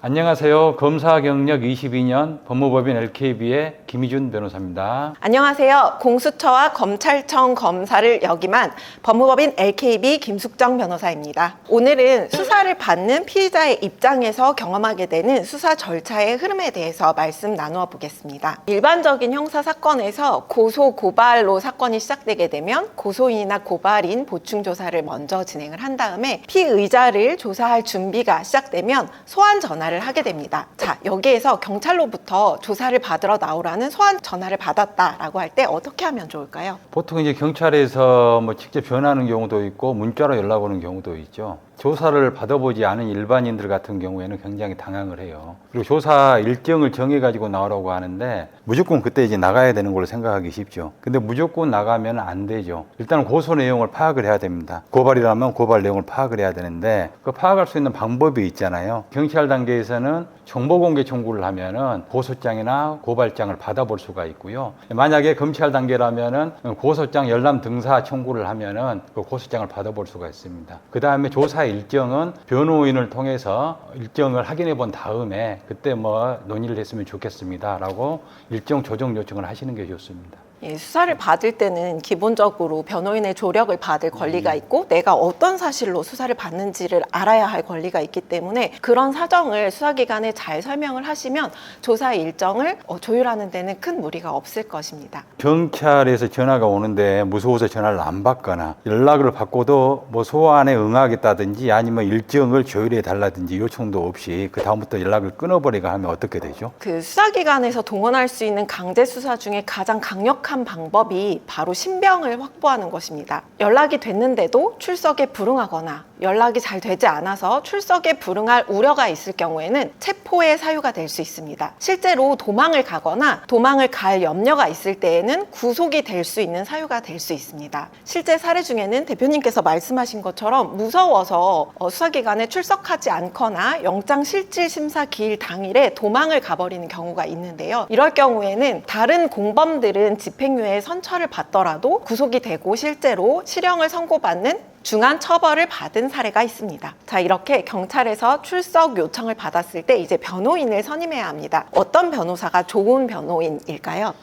안녕하세요. 검사 경력 22년 법무법인 LKB의 김희준 변호사입니다. 안녕하세요. 공수처와 검찰청 검사를 역임한 법무법인 LKB 김숙정 변호사입니다. 오늘은 수사를 받는 피의자의 입장에서 경험하게 되는 수사 절차의 흐름에 대해서 말씀 나누어 보겠습니다. 일반적인 형사 사건에서 고소, 고발로 사건이 시작되게 되면 고소인이나 고발인 보충 조사를 먼저 진행을 한 다음에 피의자를 조사할 준비가 시작되면 소환 전화를 하게 됩니다. 자, 여기에서 경찰로부터 조사를 받으러 나오라는 소환 전화를 받았다라고 할 때 어떻게 하면 좋을까요? 보통 이제 경찰에서 직접 전화하는 경우도 있고 문자로 연락 오는 경우도 있죠. 조사를 받아보지 않은 일반인들 같은 경우에는 굉장히 당황을 해요. 그리고 조사 일정을 정해가지고 나오라고 하는데 무조건 그때 이제 나가야 되는 걸로 생각하기 쉽죠. 근데 무조건 나가면 안 되죠. 일단 고소 내용을 파악을 해야 됩니다. 고발이라면 고발 내용을 파악을 해야 되는데 그 파악할 수 있는 방법이 있잖아요. 경찰 단계에서는 정보공개 청구를 하면은 고소장이나 고발장을 받아볼 수가 있고요. 만약에 검찰 단계라면은 고소장 열람 등사 청구를 하면은 그 고소장을 받아볼 수가 있습니다. 그 다음에 조사 일정은 변호인을 통해서 일정을 확인해 본 다음에 그때 논의를 했으면 좋겠습니다라고 일정 조정 요청을 하시는 게 좋습니다. 수사를 받을 때는 기본적으로 변호인의 조력을 받을 권리가 있고 내가 어떤 사실로 수사를 받는지를 알아야 할 권리가 있기 때문에 그런 사정을 수사기관에 잘 설명을 하시면 조사 일정을 조율하는 데는 큰 무리가 없을 것입니다. 경찰에서 전화가 오는데 무서워서 전화를 안 받거나 연락을 받고도 소환에 응하겠다든지 아니면 일정을 조율해 달라든지 요청도 없이 그 다음부터 연락을 끊어버리고 하면 어떻게 되죠? 그 수사기관에서 동원할 수 있는 강제 수사 중에 가장 강력한 방법이 바로 신병을 확보하는 것입니다. 연락이 됐는데도 출석에 불응하거나 연락이 잘 되지 않아서 출석에 불응할 우려가 있을 경우에는 체포의 사유가 될 수 있습니다. 실제로 도망을 가거나 도망을 갈 염려가 있을 때에는 구속이 될 수 있는 사유가 될 수 있습니다. 실제 사례 중에는 대표님께서 말씀하신 것처럼 무서워서 수사기관에 출석하지 않거나 영장실질심사 기일 당일에 도망을 가버리는 경우가 있는데요. 이럴 경우에는 다른 공범들은 집행유예 선처를 받더라도 구속이 되고 실제로 실형을 선고받는 중한 처벌을 받은 사례가 있습니다. 자, 이렇게 경찰에서 출석 요청을 받았을 때 이제 변호인을 선임해야 합니다. 어떤 변호사가 좋은 변호인일까요?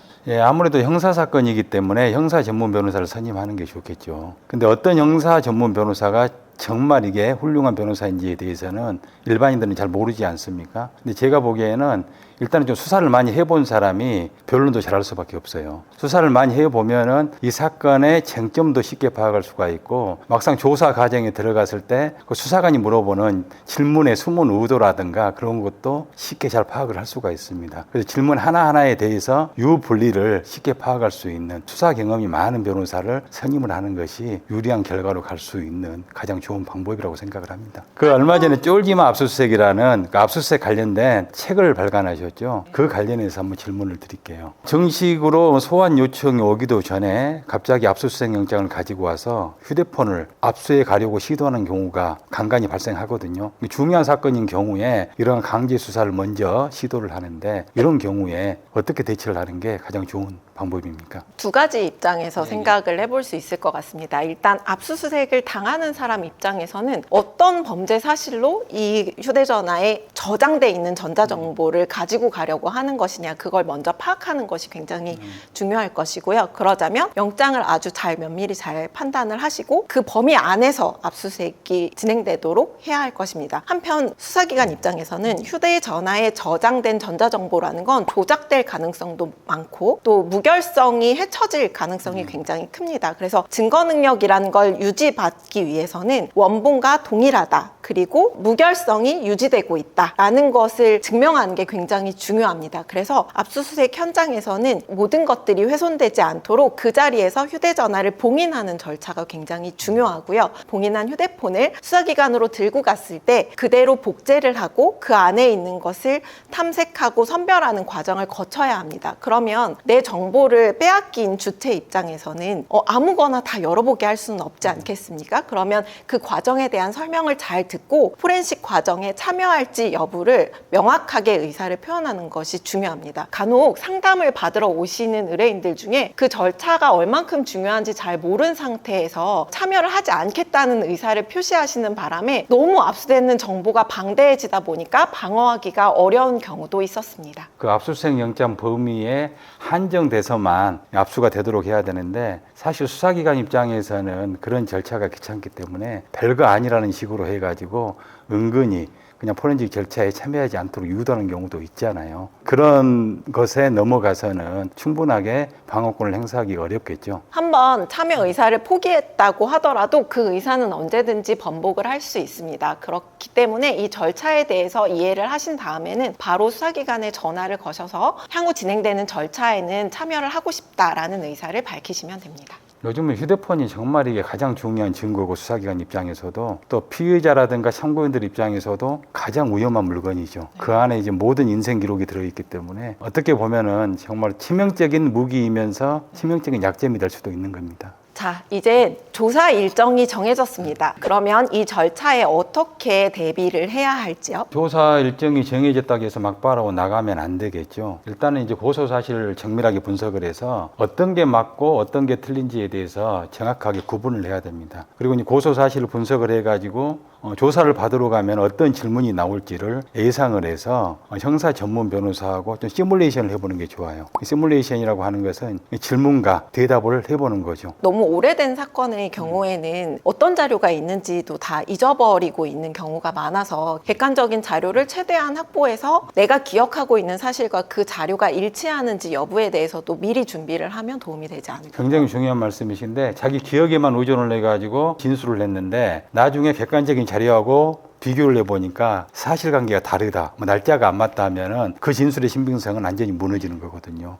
아무래도 형사사건이기 때문에 형사 전문 변호사를 선임하는 게 좋겠죠. 근데 어떤 형사 전문 변호사가 정말 이게 훌륭한 변호사인지에 대해서는 일반인들은 잘 모르지 않습니까? 근데 제가 보기에는 일단은 좀 수사를 많이 해본 사람이 변론도 잘할 수밖에 없어요. 수사를 많이 해보면은 이 사건의 쟁점도 쉽게 파악할 수가 있고 막상 조사 과정에 들어갔을 때 그 수사관이 물어보는 질문의 숨은 의도라든가 그런 것도 쉽게 잘 파악을 할 수가 있습니다. 그래서 질문 하나하나에 대해서 유분리를 쉽게 파악할 수 있는 수사 경험이 많은 변호사를 선임을 하는 것이 유리한 결과로 갈 수 있는 가장 좋은 방법이라고 생각을 합니다. 그 얼마 전에 쫄지마 압수수색이라는 그 압수수색 관련된 책을 발간하셨죠. 그 관련해서 한번 질문을 드릴게요. 정식으로 소환 요청이 오기도 전에 갑자기 압수수색 영장을 가지고 와서 휴대폰을 압수해 가려고 시도하는 경우가 간간히 발생하거든요. 중요한 사건인 경우에 이런 강제 수사를 먼저 시도를 하는데 이런 경우에 어떻게 대처를 하는 게 가장 좋은 방법입니까? 두 가지 입장에서 생각을 해볼 수 있을 것 같습니다. 일단 압수수색을 당하는 사람 입장에서는 어떤 범죄 사실로 이 휴대전화에 저장돼 있는 전자정보를 가지고 가려고 하는 것이냐, 그걸 먼저 파악하는 것이 굉장히 중요할 것이고요. 그러자면 영장을 아주 잘 면밀히 잘 판단을 하시고 그 범위 안에서 압수수색이 진행되도록 해야 할 것입니다. 한편 수사기관 입장에서는 휴대전화에 저장된 전자정보라는 건 조작될 가능성도 많고 또 무결성이 헤쳐질 가능성이 굉장히 큽니다. 그래서 증거능력이라는 걸 유지받기 위해서는 원본과 동일하다, 그리고 무결성이 유지되고 있다라는 것을 증명하는 게 굉장히 중요합니다. 그래서 압수수색 현장에서는 모든 것들이 훼손되지 않도록 그 자리에서 휴대전화를 봉인하는 절차가 굉장히 중요하고요. 봉인한 휴대폰을 수사기관으로 들고 갔을 때 그대로 복제를 하고 그 안에 있는 것을 탐색하고 선별하는 과정을 거쳐야 합니다. 그러면 내 정보 정보를 빼앗긴 주체 입장에서는 아무거나 다 열어보게 할 수는 없지 않겠습니까? 그러면 그 과정에 대한 설명을 잘 듣고 포렌식 과정에 참여할지 여부를 명확하게 의사를 표현하는 것이 중요합니다. 간혹 상담을 받으러 오시는 의뢰인들 중에 그 절차가 얼만큼 중요한지 잘 모르는 상태에서 참여를 하지 않겠다는 의사를 표시하시는 바람에 너무 압수되는 정보가 방대해지다 보니까 방어하기가 어려운 경우도 있었습니다. 그 압수수색 영장 범위에 한정돼서만 압수가 되도록 해야 되는데 사실 수사기관 입장에서는 그런 절차가 귀찮기 때문에 별거 아니라는 식으로 해가지고 은근히 그냥 포렌식 절차에 참여하지 않도록 유도하는 경우도 있잖아요. 그런 것에 넘어가서는 충분하게 방어권을 행사하기 어렵겠죠. 한번 참여 의사를 포기했다고 하더라도 그 의사는 언제든지 번복을 할 수 있습니다. 그렇기 때문에 이 절차에 대해서 이해를 하신 다음에는 바로 수사기관에 전화를 거셔서 향후 진행되는 절차에는 참여를 하고 싶다라는 의사를 밝히시면 됩니다. 요즘은 휴대폰이 정말 이게 가장 중요한 증거고 수사기관 입장에서도 또 피의자라든가 참고인들 입장에서도 가장 위험한 물건이죠. 그 안에 이제 모든 인생 기록이 들어있기 때문에 어떻게 보면은 정말 치명적인 무기이면서 치명적인 약점이 될 수도 있는 겁니다. 자, 이제 조사 일정이 정해졌습니다. 그러면 이 절차에 어떻게 대비를 해야 할지요? 조사 일정이 정해졌다고 해서 막바로 나가면 안 되겠죠. 일단은 이제 고소 사실을 정밀하게 분석을 해서 어떤 게 맞고 어떤 게 틀린지에 대해서 정확하게 구분을 해야 됩니다. 그리고 이제 고소 사실을 분석을 해가지고 조사를 받으러 가면 어떤 질문이 나올지를 예상을 해서 형사 전문 변호사하고 좀 시뮬레이션을 해보는 게 좋아요. 시뮬레이션이라고 하는 것은 질문과 대답을 해보는 거죠. 너무 오래된 사건의 경우에는 어떤 자료가 있는지도 다 잊어버리고 있는 경우가 많아서 객관적인 자료를 최대한 확보해서 내가 기억하고 있는 사실과 그 자료가 일치하는지 여부에 대해서도 미리 준비를 하면 도움이 되지 않을까. 굉장히 중요한 말씀이신데 자기 기억에만 의존을 해가지고 진술을 했는데 나중에 객관적인 자료하고 비교를 해보니까 사실관계가 다르다, 날짜가 안 맞다 하면은 그 진술의 신빙성은 완전히 무너지는 거거든요.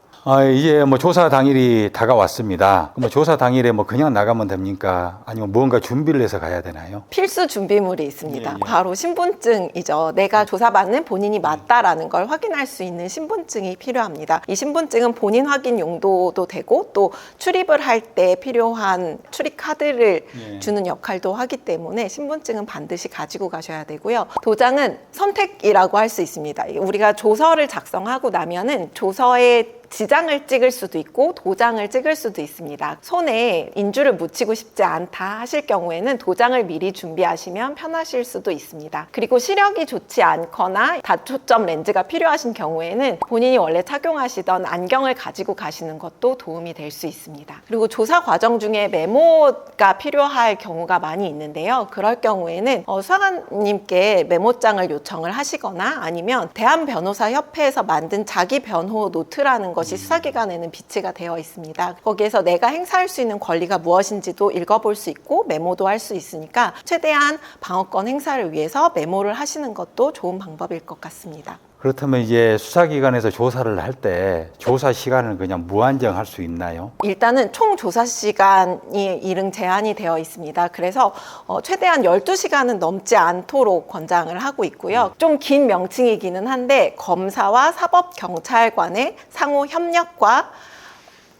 이제 조사 당일이 다가왔습니다. 조사 당일에 그냥 나가면 됩니까? 아니면 뭔가 준비를 해서 가야 되나요? 필수 준비물이 있습니다. 예. 바로 신분증이죠. 내가 조사받는 본인이 맞다라는 걸 확인할 수 있는 신분증이 필요합니다. 이 신분증은 본인 확인 용도도 되고 또 출입을 할 때 필요한 출입 카드를 주는 역할도 하기 때문에 신분증은 반드시 가지고 가셔야 되고요. 도장은 선택이라고 할 수 있습니다. 우리가 조서를 작성하고 나면은 조서에 지장을 찍을 수도 있고 도장을 찍을 수도 있습니다. 손에 인주를 묻히고 싶지 않다 하실 경우에는 도장을 미리 준비하시면 편하실 수도 있습니다. 그리고 시력이 좋지 않거나 다초점 렌즈가 필요하신 경우에는 본인이 원래 착용하시던 안경을 가지고 가시는 것도 도움이 될 수 있습니다. 그리고 조사 과정 중에 메모가 필요할 경우가 많이 있는데요. 그럴 경우에는 수사관님께 메모장을 요청을 하시거나 아니면 대한변호사협회에서 만든 자기 변호 노트라는 것이 수사기관에는 비치가 되어 있습니다. 거기에서 내가 행사할 수 있는 권리가 무엇인지도 읽어볼 수 있고 메모도 할 수 있으니까 최대한 방어권 행사를 위해서 메모를 하시는 것도 좋은 방법일 것 같습니다. 그렇다면 이제 수사기관에서 조사를 할 때 조사 시간을 그냥 무한정 할 수 있나요? 일단은 총 조사 시간이 이릉 제한이 되어 있습니다. 그래서 최대한 12시간은 넘지 않도록 권장을 하고 있고요. 좀 긴 명칭이기는 한데 검사와 사법경찰관의 상호 협력과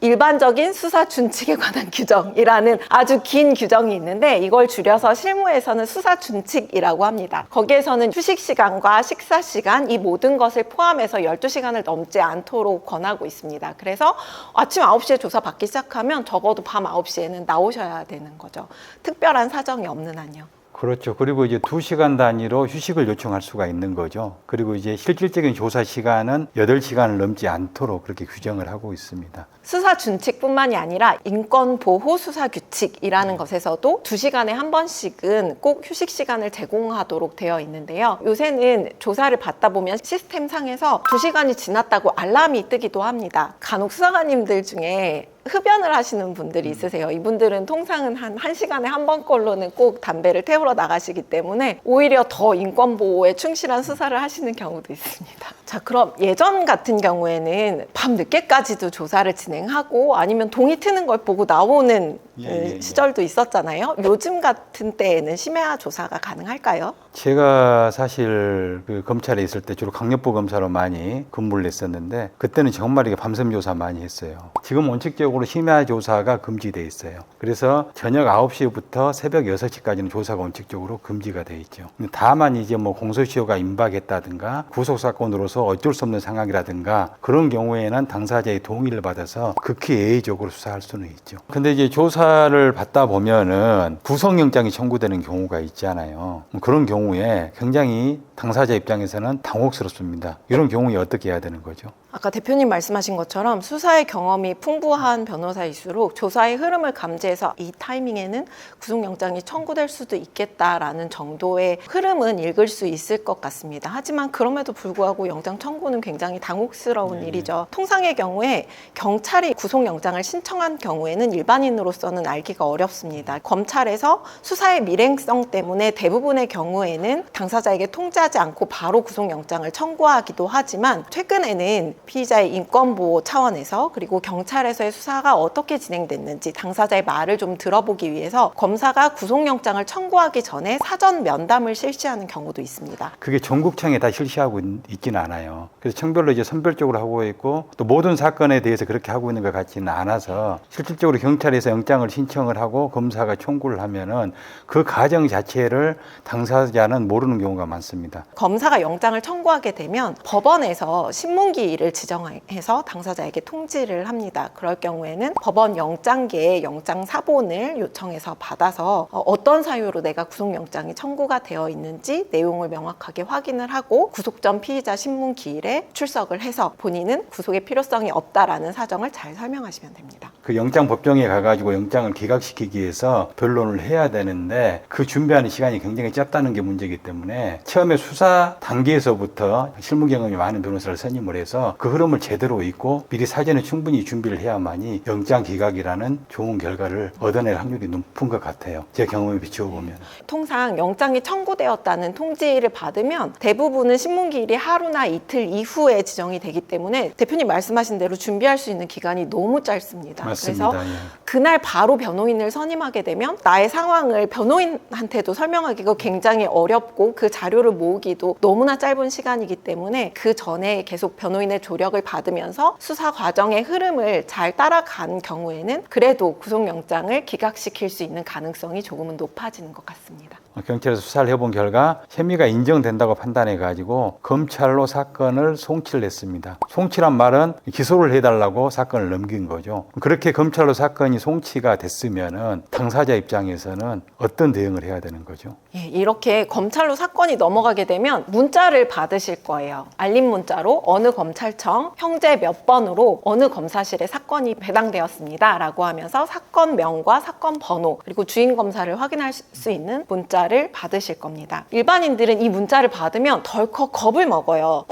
일반적인 수사 준칙에 관한 규정이라는 아주 긴 규정이 있는데 이걸 줄여서 실무에서는 수사 준칙이라고 합니다. 거기에서는 휴식 시간과 식사 시간 이 모든 것을 포함해서 12시간을 넘지 않도록 권하고 있습니다. 그래서 아침 9시에 조사 받기 시작하면 적어도 밤 9시에는 나오셔야 되는 거죠. 특별한 사정이 없는 한요. 그렇죠. 그리고 이제 2시간 단위로 휴식을 요청할 수가 있는 거죠. 그리고 이제 실질적인 조사 시간은 8시간을 넘지 않도록 그렇게 규정을 하고 있습니다. 수사 준칙뿐만이 아니라 인권보호 수사 규칙이라는 것에서도 2시간에 한 번씩은 꼭 휴식 시간을 제공하도록 되어 있는데요. 요새는 조사를 받다 보면 시스템 상에서 2시간이 지났다고 알람이 뜨기도 합니다. 간혹 수사관님들 중에 흡연을 하시는 분들이 있으세요. 이분들은 통상은 한 1시간에 한 번꼴로는 꼭 담배를 태우러 나가시기 때문에 오히려 더 인권보호에 충실한 수사를 하시는 경우도 있습니다. 자, 그럼 예전 같은 경우에는 밤 늦게까지도 조사를 진행하고 아니면 동이 트는 걸 보고 나오는 예. 시절도 있었잖아요. 요즘 같은 때에는 심야 조사가 가능할까요? 제가 사실 그 검찰에 있을 때 주로 강력부 검사로 많이 근무를 했었는데 그때는 정말 이게 밤샘 조사 많이 했어요. 지금 원칙적으로 심야 조사가 금지돼 있어요. 그래서 저녁 9시부터 새벽 6시까지는 조사가 원칙적으로 금지가 돼 있죠. 다만 이제 뭐 공소시효가 임박했다든가 구속 사건으로서 어쩔 수 없는 상황이라든가 그런 경우에는 당사자의 동의를 받아서 극히 예의적으로 수사할 수는 있죠. 근데 이제 조사를 받다 보면은 구속영장이 청구되는 경우가 있잖아요. 그런 경우에 굉장히 당사자 입장에서는 당혹스럽습니다. 이런 경우에 어떻게 해야 되는 거죠? 아까 대표님 말씀하신 것처럼 수사의 경험이 풍부한 변호사일수록 조사의 흐름을 감지해서 이 타이밍에는 구속영장이 청구될 수도 있겠다라는 정도의 흐름은 읽을 수 있을 것 같습니다. 하지만 그럼에도 불구하고 영장 청구는 굉장히 당혹스러운 일이죠. 통상의 경우에 경찰이 구속영장을 신청한 경우에는 일반인으로서는 알기가 어렵습니다. 검찰에서 수사의 밀행성 때문에 대부분의 경우에는 당사자에게 통지하지 않고 바로 구속영장을 청구하기도 하지만 최근에는 피의자의 인권보호 차원에서 그리고 경찰에서의 수사가 어떻게 진행됐는지 당사자의 말을 좀 들어보기 위해서 검사가 구속영장을 청구하기 전에 사전 면담을 실시하는 경우도 있습니다. 그게 전국청에 다 실시하고 있지는 않아요. 그래서 청별로 이제 선별적으로 하고 있고 또 모든 사건에 대해서 그렇게 하고 있는 것 같지는 않아서 실질적으로 경찰에서 영장을 신청을 하고 검사가 청구를 하면은 그 과정 자체를 당사자는 모르는 경우가 많습니다. 검사가 영장을 청구하게 되면 법원에서 신문기일을 지정해서 당사자에게 통지를 합니다. 그럴 경우에는 법원 영장계의 영장 사본을 요청해서 받아서 어떤 사유로 내가 구속영장이 청구가 되어 있는지 내용을 명확하게 확인을 하고 구속 전 피의자 신문기일에 출석을 해서 본인은 구속의 필요성이 없다라는 사정을 잘 설명하시면 됩니다. 그 영장 법정에 가가지고 영장을 기각시키기 위해서 변론을 해야 되는데 그 준비하는 시간이 굉장히 짧다는 게 문제이기 때문에 처음에 수사 단계에서부터 실무 경험이 많은 변호사를 선임을 해서 그 흐름을 제대로 읽고 미리 사전에 충분히 준비를 해야만이 영장 기각이라는 좋은 결과를 얻어낼 확률이 높은 것 같아요. 제 경험에 비추어 보면. 통상 영장이 청구되었다는 통지를 받으면 대부분은 신문기일이 하루나 이틀 이후에 지정이 되기 때문에 대표님 말씀하신 대로 준비할 수 있는 기간이 너무 짧습니다. 맞습니다. 그래서 예. 그날 바로 변호인을 선임하게 되면 나의 상황을 변호인한테도 설명하기가 굉장히 어렵고 그 자료를 모으기도 너무나 짧은 시간이기 때문에 그 전에 계속 변호인의 조력을 받으면서 수사 과정의 흐름을 잘 따라간 경우에는 그래도 구속영장을 기각시킬 수 있는 가능성이 조금은 높아지는 것 같습니다. 경찰에서 수사를 해본 결과 혐의가 인정된다고 판단해가지고 검찰로 사건을 송치를 했습니다. 송치란 말은 기소를 해달라고 사건을 넘긴 거죠. 그렇게 검찰로 사건이 송치가 됐으면은 당사자 입장에서는 어떤 대응을 해야 되는 거죠? 예, 이렇게 검찰로 사건이 넘어가게 되면 문자를 받으실 거예요. 알림 문자로 어느 검찰청 형제 몇 번으로 어느 검사실에 사건이 배당되었습니다 라고 하면서 사건명과 사건 번호 그리고 주인 검사를 확인할 수 있는 문자를 받으실 겁니다. 일반인들은 이 문자를 받으면 덜컥 겁을 먹어요.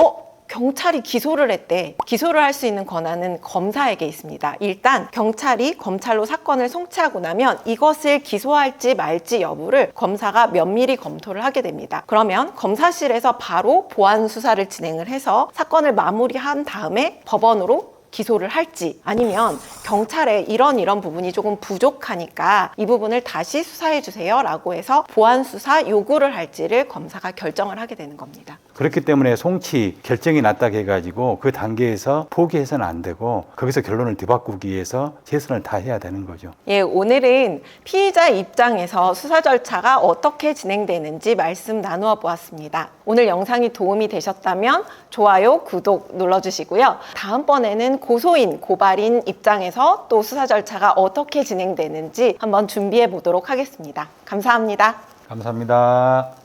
경찰이 기소를 했대. 기소를 할 수 있는 권한은 검사에게 있습니다. 일단 경찰이 검찰로 사건을 송치하고 나면 이것을 기소할지 말지 여부를 검사가 면밀히 검토를 하게 됩니다. 그러면 검사실에서 바로 보안 수사를 진행을 해서 사건을 마무리한 다음에 법원으로 기소를 할지 아니면 경찰에 이런 부분이 조금 부족하니까 이 부분을 다시 수사해 주세요 라고 해서 보완 수사 요구를 할지를 검사가 결정을 하게 되는 겁니다. 그렇기 때문에 송치 결정이 났다 해가지고 그 단계에서 포기해서는 안 되고 거기서 결론을 뒤바꾸기 위해서 최선을 다해야 되는 거죠. 예, 오늘은 피의자 입장에서 수사 절차가 어떻게 진행되는지 말씀 나누어 보았습니다. 오늘 영상이 도움이 되셨다면 좋아요, 구독 눌러주시고요. 다음번에는 고소인, 고발인 입장에서 또 수사 절차가 어떻게 진행되는지 한번 준비해 보도록 하겠습니다. 감사합니다. 감사합니다.